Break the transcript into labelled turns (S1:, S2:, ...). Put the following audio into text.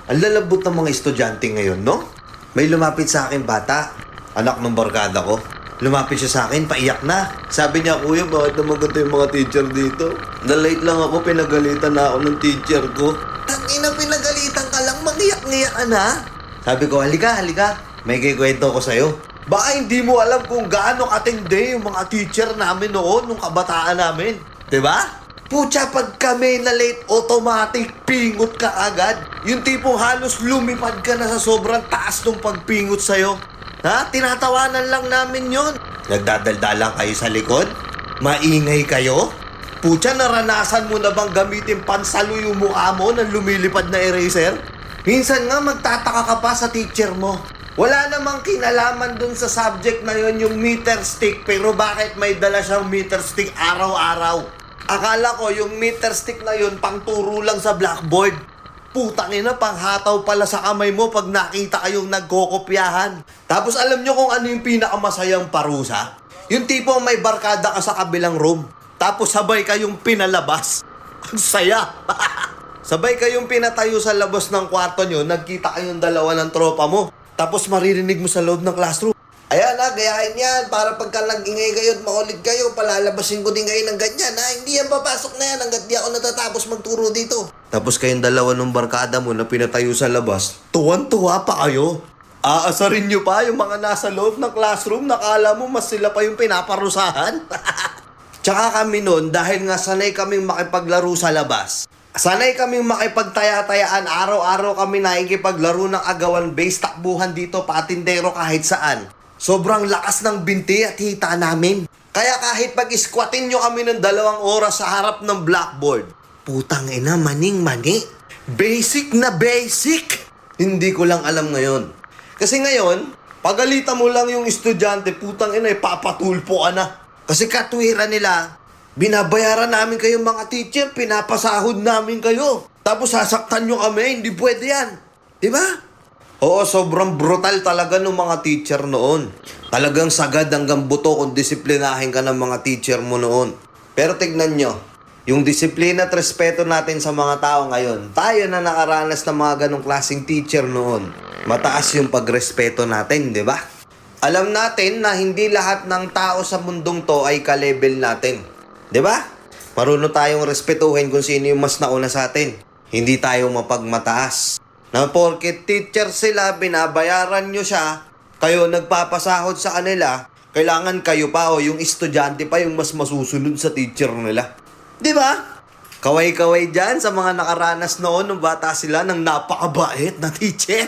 S1: Ang lalabot ng mga estudyante ngayon, no? May lumapit sa akin bata, anak ng barkada ko. Lumapit siya sa akin, paiyak na. Sabi niya, kuya, bakit naman ganito yung mga teacher dito? Na-late lang ako, pinagalitan na ako ng teacher ko. Tangina, pinagalitan ka lang, mag-iyak-iyak ka na. Sabi ko, halika. May kikwento ko sa'yo. Baka hindi mo alam kung gaano katindi yung mga teacher namin noon, nung kabataan namin. Diba? Pucha, pag kami na late, automatic, pingot ka agad. Yung tipong halos lumipad ka na sa sobrang taas ng pagpingot sa'yo. Ha? Tinatawanan lang namin yon. Nagdadaldalan kayo sa likod? Maingay kayo? Pucha, naranasan mo na bang gamitin pansalo yung mukha mo ng lumilipad na eraser? Minsan nga magtataka ka pa sa teacher mo. Wala namang kinalaman dun sa subject na yon yung meter stick, pero bakit may dala siyang meter stick araw-araw? Akala ko yung meter stick na yun pangturo lang sa blackboard. Putang ina, panghataw pala sa kamay mo pag nakita kayong nagkokopyahan. Tapos alam nyo kung ano yung pinakamasayang parusa? Yung tipong may barkada ka sa kabilang room, tapos sabay kayong pinalabas. Ang saya! Sabay kayong pinatayo sa labas ng kwarto nyo, nagkita kayong dalawa ng tropa mo. Tapos maririnig mo sa loob ng classroom. Ayan na, gayahin yan. Para pagka nag-ingay kayo at makulit kayo, palalabasin ko din kayo ng ganyan. Ha? Hindi yan papasok na yan hanggat di ako natatapos magturo dito. Tapos kayong dalawa ng barkada mo na pinatayo sa labas, tuwan-tuwa pa kayo. Aasarin nyo pa yung mga nasa loob ng classroom, nakala mo mas sila pa yung pinaparusahan. Tsaka kami noon, dahil nga sanay kaming makipaglaro sa labas, sanay kaming makipagtaya-tayaan, araw-araw kami nakikipaglaro ng agawan base, takbuhan dito, patindero kahit saan. Sobrang lakas ng binti at hita namin. Kaya kahit pag-squatin nyo kami ng 2 oras sa harap ng blackboard, putang ina, maning-mani. Basic na basic. Hindi ko lang alam ngayon. Kasi ngayon, pagalitan mo lang yung estudyante, putang ina, papatulpo ka na. Kasi katwiran nila, binabayaran namin kayo mga teacher, pinapasahod namin kayo. Tapos sasaktan nyo kami, hindi pwede yan. Diba? Oo, sobrang brutal talaga ng mga teacher noon. Talagang sagad hanggang buto kung disiplinahin ka ng mga teacher mo noon. Pero tignan nyo, yung disiplina at respeto natin sa mga tao ngayon, tayo na nakaranas ng mga ganong klaseng teacher noon, mataas yung pagrespeto natin, di ba? Alam natin na hindi lahat ng tao sa mundong to ay ka-level natin. Di ba? Marunong tayong respetuhin kung sino yung mas nauna sa atin. Hindi tayo mapagmataas. Na porket teacher sila, binabayaran nyo siya, kayo nagpapasahod sa kanila, kailangan kayo pa o yung estudyante pa yung mas masusunod sa teacher nila. Di ba? Kaway-kaway dyan sa mga nakaranas noon nung bata sila ng napakabait na teacher.